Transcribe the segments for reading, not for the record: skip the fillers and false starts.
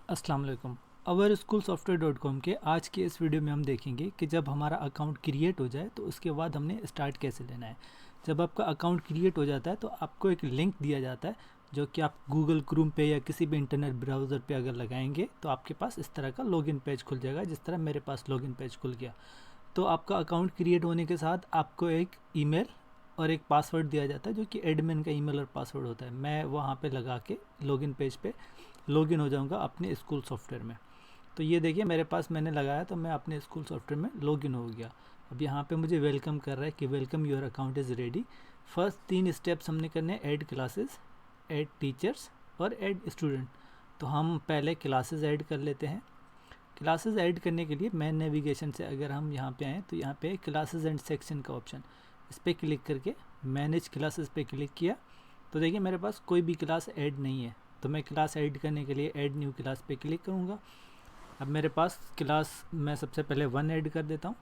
अस्सलाम वालेकुम। अवर school software dot com के आज के इस वीडियो में हम देखेंगे कि जब हमारा अकाउंट क्रिएट हो जाए तो उसके बाद हमने स्टार्ट कैसे लेना है। जब आपका अकाउंट क्रिएट हो जाता है तो आपको एक लिंक दिया जाता है जो कि आप गूगल क्रोम पे या किसी भी इंटरनेट ब्राउज़र पे अगर लगाएंगे तो आपके पास इस तरह का लॉगिन पेज खुल जाएगा, जिस तरह मेरे पास लॉगिन पेज खुल गया। तो आपका अकाउंट क्रिएट होने के साथ आपको एक ईमेल और एक पासवर्ड दिया जाता है जो कि एडमिन का ईमेल और पासवर्ड होता है। मैं वहाँ पे लगा के लॉगिन पेज पे लॉगिन हो जाऊँगा अपने स्कूल सॉफ्टवेयर में। तो ये देखिए मेरे पास मैंने लगाया तो मैं अपने स्कूल सॉफ्टवेयर में लॉगिन हो गया। अब यहाँ पे मुझे वेलकम कर रहा है कि welcome your account is ready. First 3 steps हमने करने हैं, ऐड क्लासेस, ऐड टीचर्स और ऐड स्टूडेंट। तो हम पहले क्लासेस ऐड कर लेते हैं। क्लासेस ऐड करने के लिए मैन नेविगेशन से अगर हम यहाँ पे आएँ तो यहाँ पे क्लासेस एंड सेक्शन का ऑप्शन, इस पर क्लिक करके मैनेज क्लासेस पे क्लिक किया तो देखिए मेरे पास कोई भी क्लास ऐड नहीं है। तो मैं क्लास ऐड करने के लिए ऐड न्यू क्लास पे क्लिक करूँगा। अब मेरे पास क्लास, मैं सबसे पहले 1 ऐड कर देता हूँ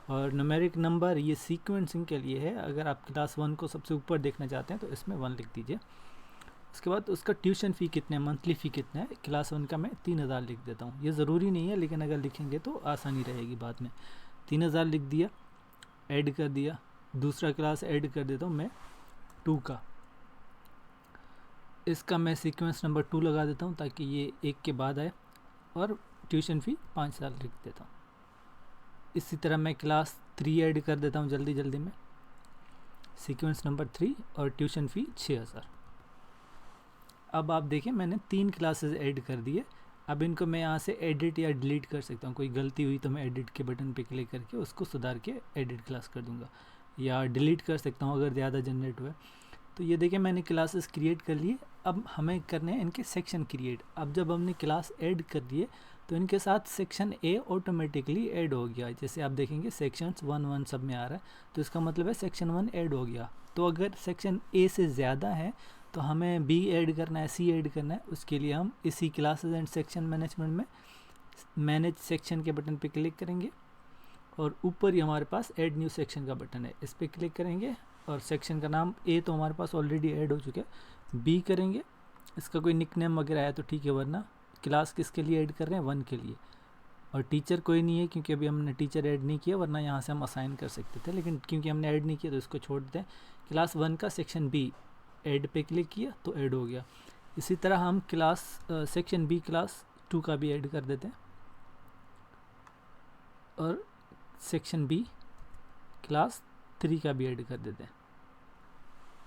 और न्यूमेरिक नंबर ये सीक्वेंसिंग के लिए है। अगर आप क्लास 1 को सबसे ऊपर देखना चाहते हैं तो इसमें 1 लिख दीजिए। उसके बाद उसका ट्यूशन फ़ी कितना है, मंथली फ़ी कितना है, क्लास 1 का मैं 3000 लिख देता हूँ। ये ज़रूरी नहीं है लेकिन अगर लिखेंगे तो आसानी रहेगी बाद में। 3000 लिख दिया, ऐड कर दिया। दूसरा क्लास ऐड कर देता हूँ मैं 2 का, इसका मैं सीक्वेंस नंबर 2 लगा देता हूँ ताकि ये एक के बाद आए और ट्यूशन फ़ी 5000 लिख देता हूँ। इसी तरह मैं क्लास 3 ऐड कर देता हूँ जल्दी जल्दी में, सीक्वेंस नंबर 3 और ट्यूशन फ़ी 6000। अब आप देखिए मैंने 3 क्लासेस ऐड कर दिए। अब इनको मैं यहाँ से एडिट या डिलीट कर सकता हूँ। कोई गलती हुई तो मैं एडिट के बटन पे क्लिक करके उसको सुधार के एडिट क्लास कर दूँगा या डिलीट कर सकता हूँ अगर ज़्यादा जनरेट हुआ। तो ये देखिए मैंने क्लासेस क्रिएट कर लिए। अब हमें करने हैं इनके सेक्शन क्रिएट। अब जब हमने क्लास ऐड कर दिए तो इनके साथ सेक्शन ए ऑटोमेटिकली ऐड हो गया। जैसे आप देखेंगे सेक्शंस 1 सब में आ रहा है तो इसका मतलब है सेक्शन 1 ऐड हो गया। तो अगर सेक्शन ए से ज़्यादा है तो हमें बी ऐड करना है, सी ऐड करना है। उसके लिए हम इसी क्लासेस एंड सेक्शन मैनेजमेंट में मैनेज सेक्शन के बटन पे क्लिक करेंगे और ऊपर ही हमारे पास ऐड न्यू सेक्शन का बटन है, इस पर क्लिक करेंगे और सेक्शन का नाम ए तो हमारे पास ऑलरेडी ऐड हो चुका है, बी करेंगे। इसका कोई निक नेम वगैरह है तो ठीक है, वरना क्लास किसके लिए ऐड कर रहे हैं, 1 के लिए। और टीचर कोई नहीं है क्योंकि अभी हमने टीचर ऐड नहीं किया, वरना यहाँ से हम असाइन कर सकते थे, लेकिन क्योंकि हमने ऐड नहीं किया तो इसको छोड़ देते हैं। क्लास 1 का सेक्शन बी ऐड पे क्लिक किया तो ऐड हो गया। इसी तरह हम क्लास सेक्शन बी क्लास 2 का भी ऐड कर देते हैं और सेक्शन बी क्लास 3 का भी ऐड कर देते हैं।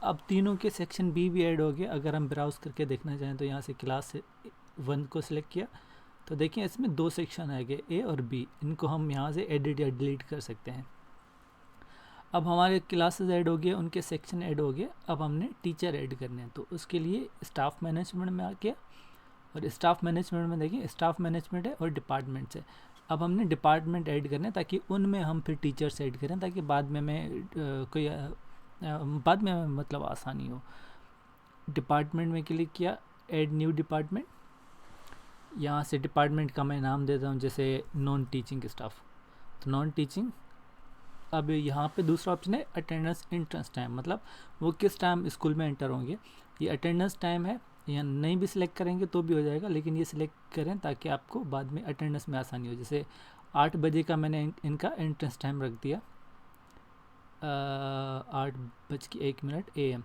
अब तीनों के सेक्शन बी भी ऐड हो गए। अगर हम ब्राउज करके देखना चाहें तो यहाँ से क्लास 1 को सिलेक्ट किया तो देखिए इसमें 2 सेक्शन आ गए, ए और बी। इनको हम यहाँ से एडिट या डिलीट कर सकते हैं। अब हमारे क्लासेस ऐड हो गए, उनके सेक्शन ऐड हो गए। अब हमने टीचर ऐड करने हैं तो उसके लिए स्टाफ मैनेजमेंट में आ गया और स्टाफ मैनेजमेंट में देखिए स्टाफ मैनेजमेंट है और डिपार्टमेंट्स है। अब हमने डिपार्टमेंट ऐड करने हैं ताकि उनमें हम फिर टीचर्स ऐड करें, ताकि बाद में मैं बाद में मतलब आसानी हो। डिपार्टमेंट में क्लिक किया, ऐड न्यू डिपार्टमेंट। यहाँ से डिपार्टमेंट का मैं नाम देता हूँ जैसे नॉन टीचिंग स्टाफ, तो नॉन टीचिंग। अब यहाँ पे दूसरा ऑप्शन है अटेंडेंस एंट्रेंस टाइम, मतलब वो किस टाइम स्कूल में एंटर होंगे। ये अटेंडेंस टाइम है, या नहीं भी सिलेक्ट करेंगे तो भी हो जाएगा, लेकिन ये सिलेक्ट करें ताकि आपको बाद में अटेंडेंस में आसानी हो। जैसे 8 बजे का मैंने इनका एंट्रेंस टाइम रख दिया, 8:01 AM।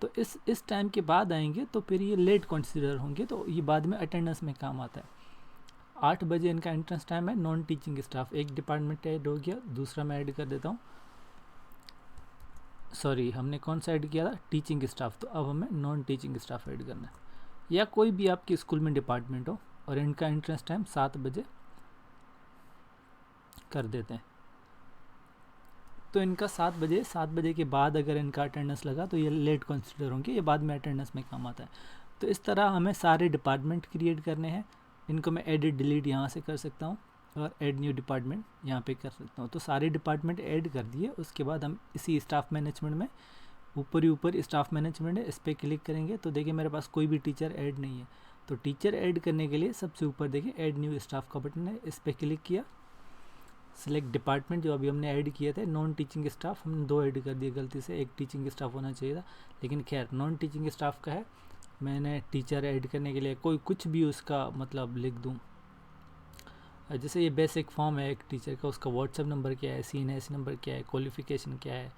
तो इस टाइम के बाद आएंगे तो फिर ये लेट कंसिडर होंगे, तो ये बाद में अटेंडेंस में काम आता है। 8 बजे इनका एंट्रेंस टाइम है। नॉन टीचिंग स्टाफ, एक डिपार्टमेंट ऐड हो गया, दूसरा मैं ऐड कर देता हूँ। सॉरी, हमने कौन सा ऐड किया था, टीचिंग स्टाफ। तो अब हमें नॉन टीचिंग स्टाफ ऐड करना है, या कोई भी आपके स्कूल में डिपार्टमेंट हो और इनका एंट्रेंस टाइम 7 बजे कर देते हैं। तो इनका 7 बजे के बाद अगर इनका अटेंडेंस लगा तो ये लेट कंसिडर होंगे, ये बाद में अटेंडेंस में काम आता है। तो इस तरह हमें सारे डिपार्टमेंट क्रिएट करने हैं। इनको मैं एडिट डिलीट यहाँ से कर सकता हूँ और ऐड न्यू डिपार्टमेंट यहाँ पे कर सकता हूँ। तो सारे डिपार्टमेंट ऐड कर दिए। उसके बाद हम इसी स्टाफ मैनेजमेंट में ऊपर ही ऊपर स्टाफ मैनेजमेंट है, इस पर क्लिक करेंगे तो देखिए मेरे पास कोई भी टीचर ऐड नहीं है। तो टीचर ऐड करने के लिए सबसे ऊपर देखिए ऐड न्यू स्टाफ का बटन है, इस पर क्लिक किया। सिलेक्ट डिपार्टमेंट जो अभी हमने ऐड किए थे, नॉन टीचिंग स्टाफ हमने 2 ऐड कर दिए गलती से, एक टीचिंग स्टाफ होना चाहिए था, लेकिन खैर नॉन टीचिंग स्टाफ का है। मैंने टीचर ऐड करने के लिए कोई कुछ भी उसका मतलब लिख दूँ। जैसे ये बेसिक फॉर्म है एक टीचर का, उसका व्हाट्सएप नंबर क्या है, CNS नंबर क्या है, क्वालिफ़िकेशन क्या है,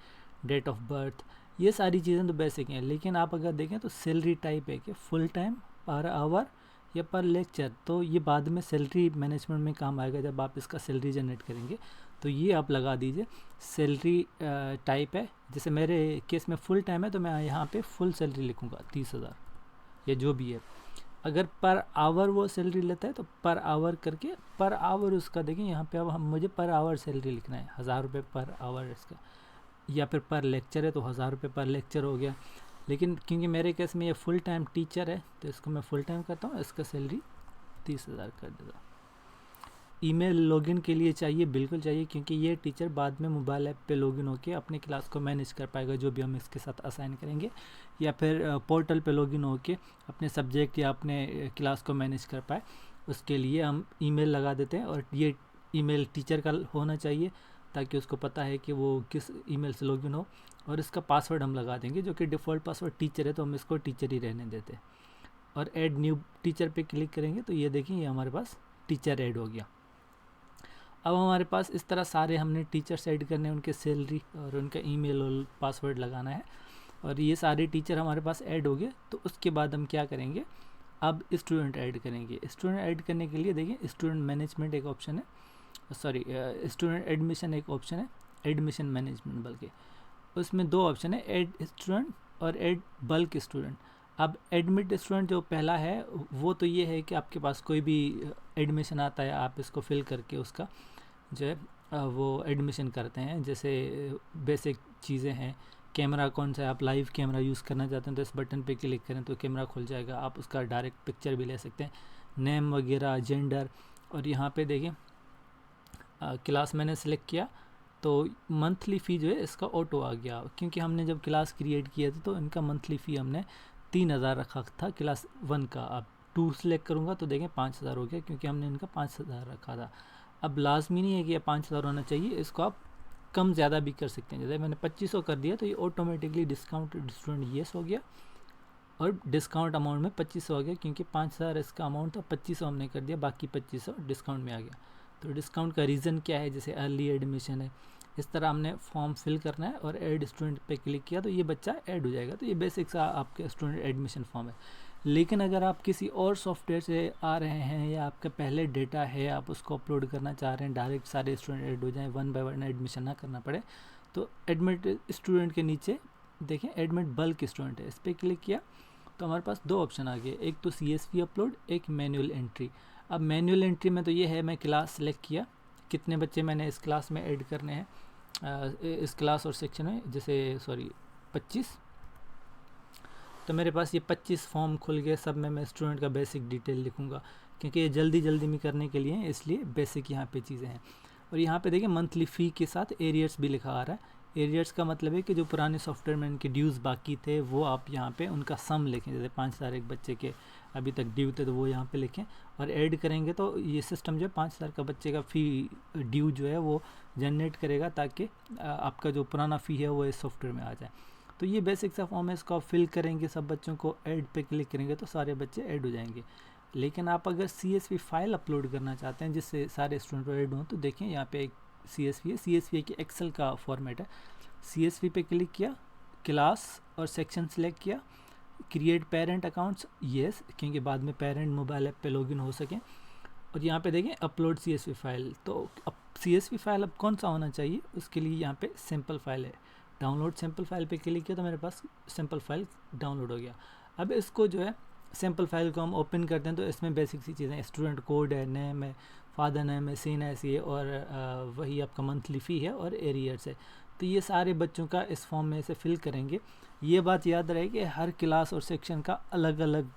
डेट ऑफ बर्थ, ये सारी चीज़ें तो बेसिक हैं। लेकिन आप अगर देखें तो सैलरी टाइप है कि फुल टाइम, पर आवर या पर लेक्चर, तो ये बाद में सैलरी मैनेजमेंट में काम आएगा जब आप इसका सैलरी जनरेट करेंगे। तो ये आप लगा दीजिए सैलरी टाइप है। जैसे मेरे केस में फुल टाइम है तो मैं यहाँ पे फुल सैलरी लिखूँगा 30,000 या जो भी है। अगर पर आवर वो सैलरी लेता है तो पर आवर करके पर आवर उसका देखिए यहाँ पे अब हम मुझे पर आवर सैलरी लिखना है, 1000 रुपये पर आवर इसका, या फिर पर लेक्चर है तो 1000 रुपये पर लेक्चर हो गया। लेकिन क्योंकि मेरे केस में ये फुल टाइम टीचर है तो इसको मैं फुल टाइम करता हूँ, इसका सैलरी 30,000 कर देता हूँ। ईमेल लॉगिन के लिए चाहिए, बिल्कुल चाहिए, क्योंकि ये टीचर बाद में मोबाइल ऐप पे लॉगिन होकर अपनी क्लास को मैनेज कर पाएगा जो भी हम इसके साथ असाइन करेंगे, या फिर पोर्टल पे लॉगिन होकर अपने सब्जेक्ट या अपने क्लास को मैनेज कर पाए। उसके लिए हम ईमेल लगा देते हैं, और ये ईमेल टीचर का होना चाहिए ताकि उसको पता है कि वो किस ईमेल से लॉगिन हो। और इसका पासवर्ड हम लगा देंगे जो कि डिफ़ॉल्ट पासवर्ड टीचर है, तो हम इसको टीचर ही रहने देते हैं। और ऐड न्यू टीचर पे क्लिक करेंगे तो ये देखिए ये हमारे पास टीचर ऐड हो गया। अब हमारे पास इस तरह सारे हमने टीचर्स ऐड करने हैं, उनके सैलरी और उनका ईमेल और पासवर्ड लगाना है, और ये सारे टीचर हमारे पास ऐड हो गए। तो उसके बाद हम क्या करेंगे, अब स्टूडेंट ऐड करेंगे। स्टूडेंट ऐड करने के लिए देखिए स्टूडेंट मैनेजमेंट एक ऑप्शन है, सॉरी स्टूडेंट एडमिशन एक ऑप्शन है, एडमिशन मैनेजमेंट बल्कि, उसमें दो ऑप्शन है, ऐड स्टूडेंट और ऐड बल्क स्टूडेंट। अब एडमिट स्टूडेंट जो पहला है वो तो ये है कि आपके पास कोई भी एडमिशन आता है, आप इसको फिल करके उसका जो है वो एडमिशन करते हैं। जैसे बेसिक चीज़ें हैं, कैमरा कौन सा है, आप लाइव कैमरा यूज़ करना चाहते हैं तो इस बटन पे क्लिक करें तो कैमरा खुल जाएगा, आप उसका डायरेक्ट पिक्चर भी ले सकते हैं, नेम वगैरह, जेंडर। और यहाँ पे देखिए क्लास मैंने सेलेक्ट किया तो मंथली फ़ी जो है इसका ऑटो आ गया, क्योंकि हमने जब क्लास क्रिएट किया था तो इनका मंथली फ़ी हमने 3000 रखा था क्लास 1 का। अब 2 सेलेक्ट करूँगा तो देखें 5000 हो गया, क्योंकि हमने इनका 5000 रखा था। अब लाजमी नहीं है कि यह 5000 होना चाहिए, इसको आप कम ज़्यादा भी कर सकते हैं। जैसे मैंने 2500 कर दिया तो ये ऑटोमेटिकली डिस्काउंट स्टूडेंट येस हो गया, और डिस्काउंट अमाउंट में 2500 हो गया, क्योंकि 5000 इसका अमाउंट था, 2500 हमने कर दिया, बाकी 2500 डिस्काउंट में आ गया। तो डिस्काउंट का रीज़न क्या है, जैसे अर्ली एडमिशन है, इस तरह हमने फॉर्म फिल करना है और ऐड स्टूडेंट पे क्लिक किया तो ये बच्चा ऐड हो जाएगा। तो ये बेसिक सा आपके स्टूडेंट एडमिशन फॉर्म है। लेकिन अगर आप किसी और सॉफ्टवेयर से आ रहे हैं या आपका पहले डेटा है, आप उसको अपलोड करना चाह रहे हैं, डायरेक्ट सारे स्टूडेंट ऐड हो जाएं, 1 बाय 1 एडमिशन ना करना पड़े, तो एडमिट स्टूडेंट के नीचे देखें एडमिट बल्क स्टूडेंट है, इस पर क्लिक किया तो हमारे पास दो ऑप्शन आ गए, एक तो CSV अपलोड, एक मैनुअल एंट्री। अब मैनुअल एंट्री में तो ये है, मैं क्लास सेलेक्ट किया, कितने बच्चे मैंने इस क्लास में ऐड करने हैं, इस क्लास और सेक्शन में, जैसे 25, तो मेरे पास ये 25 फॉर्म खुल गए। सब में मैं स्टूडेंट का बेसिक डिटेल लिखूंगा, क्योंकि ये जल्दी जल्दी में करने के लिए इसलिए बेसिक यहाँ पे चीज़ें हैं। और यहाँ पे देखिए मंथली फ़ी के साथ एरियर्स भी लिखा आ रहा है। एरियर्स का मतलब है कि जो पुराने सॉफ्टवेयर में इनके ड्यूज़ बाकी थे वो आप यहाँ पे उनका सम लिखें, जैसे 5000 एक बच्चे के अभी तक ड्यू थे तो वो यहाँ पे लिखें, और ऐड करेंगे तो ये सिस्टम जो है 5000 का बच्चे का फ़ी ड्यू जो है वो जनरेट करेगा, ताकि आपका जो पुराना फ़ी है वो इस सॉफ्टवेयर में आ जाए। तो ये बेसिक सा फॉर्म है, इसको आप फिल करेंगे, सब बच्चों को ऐड पे क्लिक करेंगे तो सारे बच्चे ऐड हो जाएंगे। लेकिन आप अगर CSV फाइल अपलोड करना चाहते हैं जिससे सारे स्टूडेंट ऐड हों, तो देखिए यहाँ पे एक CSV है, CSV की एक्सेल का फॉर्मेट है। CSV पे क्लिक किया, क्लास और सेक्शन सेलेक्ट किया, क्रिएट पेरेंट अकाउंट्स येस, क्योंकि बाद में पेरेंट मोबाइल ऐप पे लॉगिन हो सकें। और यहाँ पे देखें अपलोड CSV फाइल, तो अब CSV फाइल अब कौन सा होना चाहिए, उसके लिए यहाँ पे सिंपल फाइल है, डाउनलोड सिंपल फाइल पे क्लिक किया तो मेरे पास सिंपल फाइल डाउनलोड हो गया। अब इसको जो है सिंपल फाइल को हम ओपन करते हैं तो इसमें बेसिक सी चीज़ें, स्टूडेंट कोड है, नेम है, फादर नेम है, CNS है, और वही आपका मंथली फ़ी है और एरियर्स है। तो ये सारे बच्चों का इस फॉर्म में से फिल करेंगे। ये बात याद रहे कि हर क्लास और सेक्शन का अलग अलग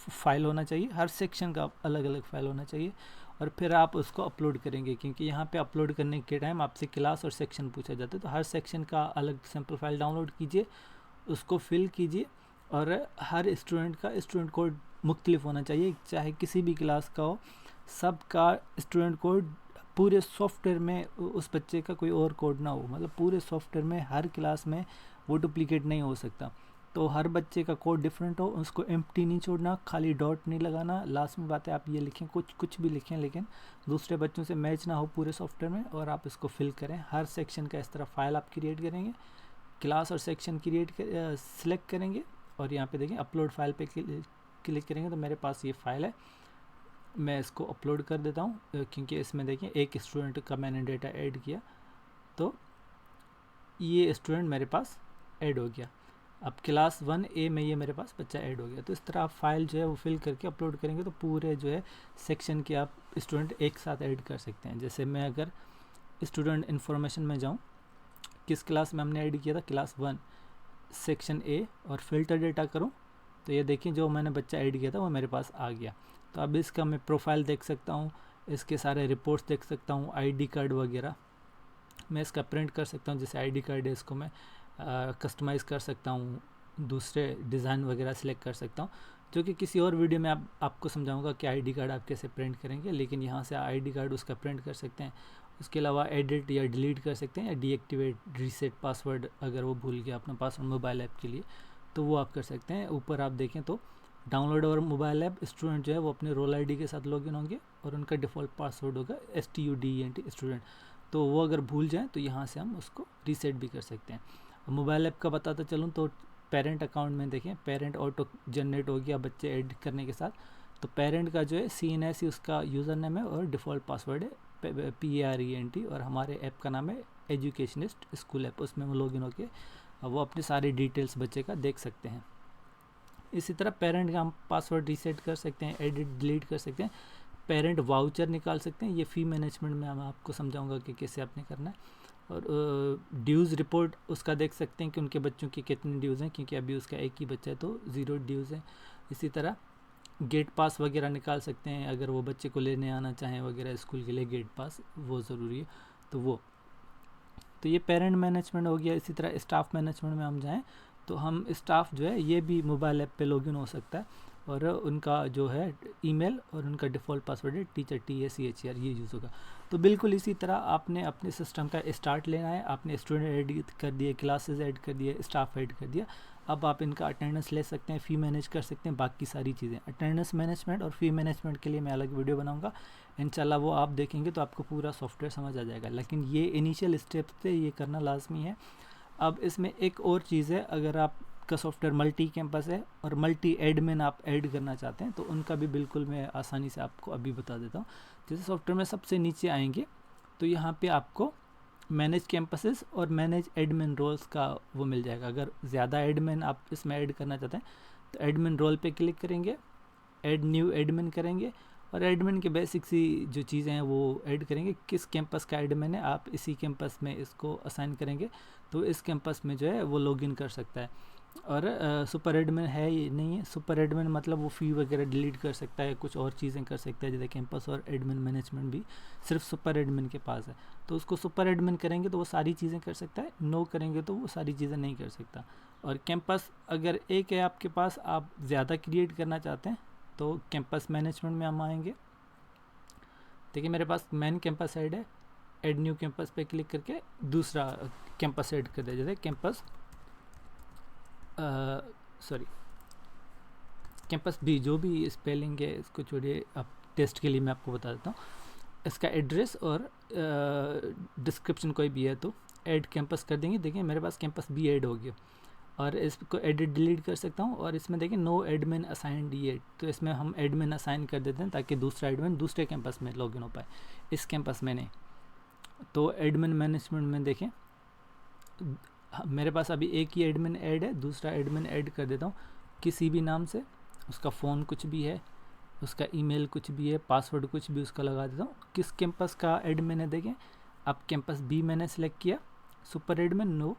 फ़ाइल होना चाहिए, हर सेक्शन का अलग अलग फ़ाइल होना चाहिए, और फिर आप उसको अपलोड करेंगे, क्योंकि यहाँ पे अपलोड करने के टाइम आपसे क्लास और सेक्शन पूछा जाता है। तो हर सेक्शन का अलग सिंपल फाइल डाउनलोड कीजिए, उसको फिल कीजिए, और हर स्टूडेंट का स्टूडेंट कोड मुख्तलिफ होना चाहिए, चाहे किसी भी क्लास का हो, सबका स्टूडेंट कोड पूरे सॉफ्टवेयर में उस बच्चे का कोई और कोड ना हो, मतलब पूरे सॉफ्टवेयर में हर क्लास में वो डुप्लीकेट नहीं हो सकता। तो हर बच्चे का कोड डिफरेंट हो, उसको एम्प्टी नहीं छोड़ना, खाली डॉट नहीं लगाना, लास्ट में बात है आप ये लिखें, कुछ भी लिखें लेकिन दूसरे बच्चों से मैच ना हो पूरे सॉफ्टवेयर में, और आप इसको फिल करें। हर सेक्शन का इस तरह फाइल आप क्रिएट करेंगे, क्लास और सेक्शन क्रिएट सिलेक्ट करेंगे और यहाँ पे देखें अपलोड फाइल पे क्लिक करेंगे तो मेरे पास ये फाइल है, मैं इसको अपलोड कर देता हूँ क्योंकि इसमें देखें एक स्टूडेंट का मैंने डेटा ऐड किया तो ये स्टूडेंट मेरे पास ऐड हो गया। अब क्लास 1A में ये मेरे पास बच्चा ऐड हो गया। तो इस तरह आप फाइल जो है वो फिल करके अपलोड करेंगे तो पूरे जो है सेक्शन के आप स्टूडेंट एक साथ ऐड कर सकते हैं। जैसे मैं अगर स्टूडेंट इन्फॉर्मेशन में जाऊँ, किस क्लास में हमने ऐड किया था, क्लास 1 सेक्शन A, और फिल्टर डेटा करूँ तो ये देखिए जो मैंने बच्चा ऐड किया था वो मेरे पास आ गया। तो अब इसका मैं प्रोफाइल देख सकता हूँ, इसके सारे रिपोर्ट्स देख सकता हूँ, ID कार्ड वगैरह मैं इसका प्रिंट कर सकता हूँ। जैसे ID कार्ड है इसको मैं कस्टमाइज़ कर सकता हूँ, दूसरे डिज़ाइन वगैरह सेलेक्ट कर सकता हूँ, जो कि किसी और वीडियो में आपको समझाऊंगा कि ID कार्ड आप कैसे प्रिंट करेंगे। लेकिन यहाँ से ID कार्ड उसका प्रिंट कर सकते हैं। उसके अलावा एडिट या डिलीट कर सकते हैं, या डीएक्टिवेट रीसेट पासवर्ड अगर वो भूल गया अपना पासवर्ड मोबाइल ऐप के लिए तो वो आप कर सकते हैं। ऊपर आप देखें तो डाउनलोड और मोबाइल ऐप, स्टूडेंट जो है वो अपने रोल ID के साथ लॉगिन होंगे और उनका डिफ़ॉल्ट पासवर्ड होगा STUDENT स्टूडेंट। तो वो अगर भूल जाएँ तो यहाँ से हम उसको रीसेट भी कर सकते हैं। मोबाइल ऐप का बताता चलूँ तो पेरेंट अकाउंट में देखें पेरेंट ऑटो जनरेट हो गया बच्चे ऐड करने के साथ। तो पेरेंट का जो है CNS उसका यूज़र नेम है और डिफ़ॉल्ट पासवर्ड है PARENT, और हमारे ऐप का नाम है एजुकेशनिस्ट स्कूल ऐप। उसमें वो लॉगिन होके वो अपने सारे डिटेल्स बच्चे का देख सकते हैं। इसी तरह पेरेंट का हम पासवर्ड रीसेट कर सकते हैं, एडिट डिलीट कर सकते हैं, पेरेंट वाउचर निकाल सकते हैं। ये फ़ी मैनेजमेंट में मैं आपको समझाऊंगा कि कैसे आपने करना है। और ड्यूज़ रिपोर्ट उसका देख सकते हैं कि उनके बच्चों की कितनी ड्यूज़ हैं, क्योंकि अभी उसका एक ही बच्चा है तो 0 ड्यूज़ है। इसी तरह गेट पास वगैरह निकाल सकते हैं, अगर वो बच्चे को लेने आना चाहें वगैरह स्कूल के लिए गेट पास वो ज़रूरी है तो वो। तो ये पेरेंट मैनेजमेंट हो गया। इसी तरह स्टाफ मैनेजमेंट में हम जाएँ तो हम स्टाफ जो है ये भी मोबाइल ऐप पे लॉगिन हो सकता है और उनका जो है ईमेल और उनका डिफ़ॉल्ट पासवर्ड है टीचर TACHER, ये यूज़ होगा। तो बिल्कुल इसी तरह आपने अपने सिस्टम का स्टार्ट लेना है। आपने स्टूडेंट ऐड कर दिए, क्लासेस ऐड कर दिए, स्टाफ ऐड कर दिया। अब आप इनका अटेंडेंस ले सकते हैं, फ़ी मैनेज कर सकते हैं, बाकी सारी चीज़ें। अटेंडेंस मैनेजमेंट और फ़ी मैनेजमेंट के लिए मैं अलग वीडियो बनाऊंगा इंशाल्लाह, वो आप देखेंगे तो आपको पूरा सॉफ्टवेयर समझ आ जाएगा। लेकिन ये इनिशियल स्टेप से ये करना लाजमी है। अब इसमें एक और चीज़ है, अगर आपका सॉफ्टवेयर मल्टी कैंपस है और मल्टी एडमिन आप ऐड करना चाहते हैं तो उनका भी बिल्कुल मैं आसानी से आपको अभी बता देता हूँ। जैसे सॉफ्टवेयर में सबसे नीचे आएंगे तो यहाँ पे आपको मैनेज कैंपसेस और मैनेज एडमिन रोल्स का वो मिल जाएगा। अगर ज़्यादा एडमिन आप इसमें ऐड करना चाहते हैं तो एडमिन रोल पे क्लिक करेंगे, ऐड न्यू एडमिन करेंगे और एडमिन के बेसिक सी जो चीज़ें हैं वो ऐड करेंगे। किस कैंपस का एडमिन है आप इसी कैंपस में इसको असाइन करेंगे तो इस कैंपस में जो है वो लॉगिन कर सकता है। और सुपर एडमिन है ये नहीं है, सुपर एडमिन मतलब वो फ़ी वगैरह डिलीट कर सकता है, कुछ और चीज़ें कर सकता है। जैसे कैंपस और एडमिन मैनेजमेंट भी सिर्फ सुपर एडमिन के पास है, तो उसको सुपर एडमिन करेंगे तो वो सारी चीज़ें कर सकता है, नो करेंगे तो वो सारी चीज़ें नहीं कर सकता। और कैंपस अगर एक है आपके पास, आप ज़्यादा क्रिएट करना चाहते हैं तो कैंपस मैनेजमेंट में हम आएंगे। देखिए मेरे पास मेन कैंपस ऐड है, ऐड न्यू कैंपस पे क्लिक करके दूसरा कैंपस ऐड कर दिया। जैसे कैंपस कैंपस B, जो भी स्पेलिंग है इसको छोड़िए, अब टेस्ट के लिए मैं आपको बता देता हूँ। इसका एड्रेस और डिस्क्रिप्शन कोई भी है तो ऐड कैंपस कर देंगे। देखिए मेरे पास कैंपस B ऐड हो गया और इसको एडिट डिलीट कर सकता हूँ। और इसमें देखिए नो एडमिन असाइंड ये, तो इसमें हम एडमिन असाइन कर देते हैं ताकि दूसरा एडमिन दूसरे कैंपस में लॉगिन हो पाए, इस कैंपस में नहीं। तो एडमिन मैनेजमेंट में देखें मेरे पास अभी एक ही एडमिन ऐड है, दूसरा एडमिन ऐड कर देता हूँ किसी भी नाम से, उसका फ़ोन कुछ भी है, उसका ईमेल कुछ भी है, पासवर्ड कुछ भी उसका लगा देता हूँ। किस कैंपस का एडमिन है देखें, अब कैंपस B मैंने सेलेक्ट किया, सुपर एडमिन नो,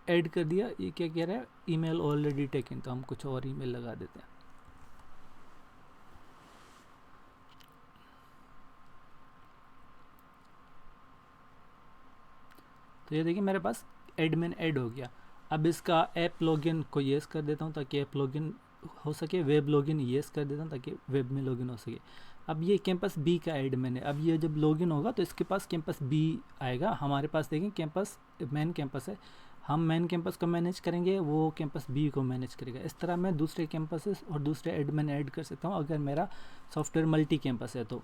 ऐड कर दिया। ये क्या कह रहा है, ईमेल ऑलरेडी टेकन, तो हम कुछ और ईमेल लगा देते हैं। तो ये देखिए मेरे पास एडमिन ऐड हो गया। अब इसका ऐप लॉगिन को येस कर देता हूँ ताकि ऐप लॉगिन हो सके, वेब लॉगिन येस कर देता हूँ ताकि वेब में लॉगिन हो सके। अब ये कैंपस B का एडमिन है, अब ये जब लॉगिन होगा तो इसके पास कैंपस B आएगा। हमारे पास देखें कैंपस मेन कैंपस है, हम मेन कैंपस को मैनेज करेंगे, वो कैंपस बी को मैनेज करेगा। इस तरह मैं दूसरे कैंपसेस और दूसरे एडमिन ऐड कर सकता हूँ अगर मेरा सॉफ्टवेयर मल्टी कैंपस है तो।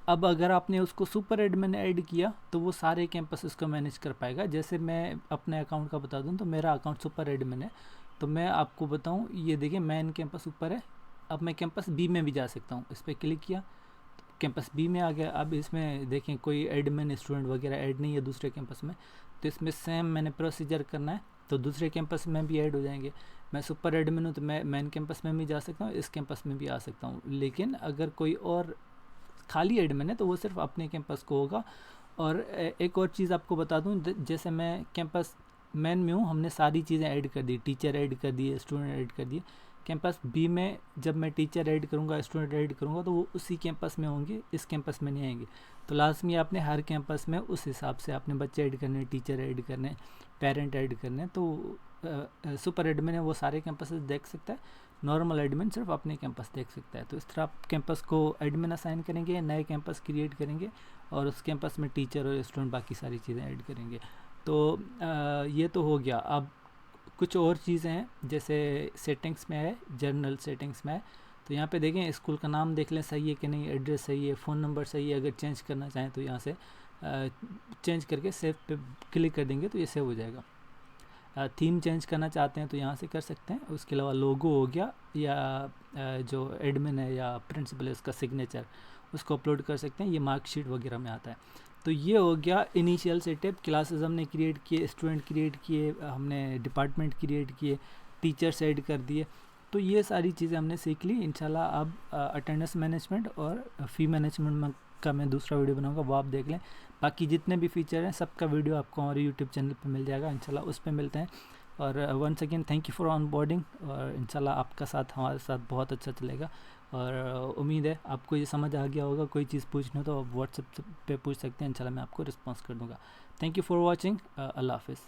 अब अगर आपने उसको सुपर एडमिन ऐड किया तो वो सारे कैंपसेस को मैनेज कर पाएगा। जैसे मैं अपने अकाउंट का बता दूं तो मेरा अकाउंट सुपर एडमिन है, तो मैं आपको बताऊं, ये देखिए मेन कैंपस ऊपर है। अब मैं कैंपस बी में भी जा सकता हूं, इस पर क्लिक किया कैंपस बी में आ गया। अब इसमें देखें कोई एडमिन स्टूडेंट वगैरह ऐड नहीं है दूसरे कैंपस में, तो इसमें सेम मैंने प्रोसीजर करना है तो दूसरे कैंपस में भी ऐड हो जाएंगे। मैं सुपर एडमिन हूँ तो मैं मेन कैंपस में भी जा सकता हूँ, इस कैंपस में भी आ सकता हूँ। लेकिन अगर कोई और खाली एडमिन है तो वो सिर्फ अपने कैंपस को होगा। और एक और चीज़ आपको बता दूं, जैसे मैं कैंपस मैन में हूँ, हमने सारी चीज़ें ऐड कर दी, टीचर ऐड कर दिए, स्टूडेंट ऐड कर दिए। कैंपस बी में जब मैं टीचर ऐड करूँगा, स्टूडेंट ऐड करूँगा तो वो उसी कैंपस में होंगे, इस कैंपस में नहीं आएंगे। तो लाजमी आपने हर कैंपस में उस हिसाब से आपने बच्चे ऐड करने, टीचर ऐड करने, पेरेंट ऐड करने। तो सुपर एडमिन है वो सारे कैंपसेस देख सकता है, नॉर्मल एडमिन सिर्फ अपने कैंपस देख सकता है। तो इस तरह आप कैंपस को एडमिन असाइन करेंगे, नए कैंपस क्रिएट करेंगे और उस कैंपस में टीचर और स्टूडेंट बाकी सारी चीज़ें ऐड करेंगे। तो ये तो हो गया। अब कुछ और चीज़ें हैं, जैसे सेटिंग्स में है, जर्नल सेटिंग्स में है, तो यहाँ पे देखें स्कूल का नाम देख लें सही है कि नहीं, एड्रेस सही है, फ़ोन नंबर सही है। अगर चेंज करना चाहें तो यहाँ से चेंज करके सेव पे क्लिक कर देंगे तो ये सेव हो जाएगा। थीम चेंज करना चाहते हैं तो यहाँ से कर सकते हैं। उसके अलावा लोगो हो गया, या जो एडमिन है या प्रिंसिपल है उसका सिग्नेचर, उसको अपलोड कर सकते हैं, ये मार्कशीट वगैरह में आता है। तो ये हो गया इनिशियल सेटअप। क्लासेस हमने क्रिएट किए, स्टूडेंट क्रिएट किए, हमने डिपार्टमेंट क्रिएट किए, टीचर्स ऐड कर दिए। तो ये सारी चीज़ें हमने सीख ली। इंशाल्लाह अब अटेंडेंस मैनेजमेंट और फ़ी मैनेजमेंट का मैं दूसरा वीडियो बनाऊंगा, वो आप देख लें। बाकी जितने भी फीचर हैं सबका वीडियो आपको हमारे यूट्यूब चैनल पे मिल जाएगा, इंशाल्लाह उस पे मिलते हैं। और once again thank you for onboarding, और इंशाल्लाह आपका साथ हमारे साथ बहुत अच्छा चलेगा। और उम्मीद है आपको ये समझ आ गया होगा। कोई चीज़ पूछनी हो तो आप व्हाट्सएप पे पूछ सकते हैं, इंशाल्लाह मैं आपको रिस्पॉन्स कर दूँगा। थैंक यू फॉर वॉचिंग, अल्लाह हाफिज़।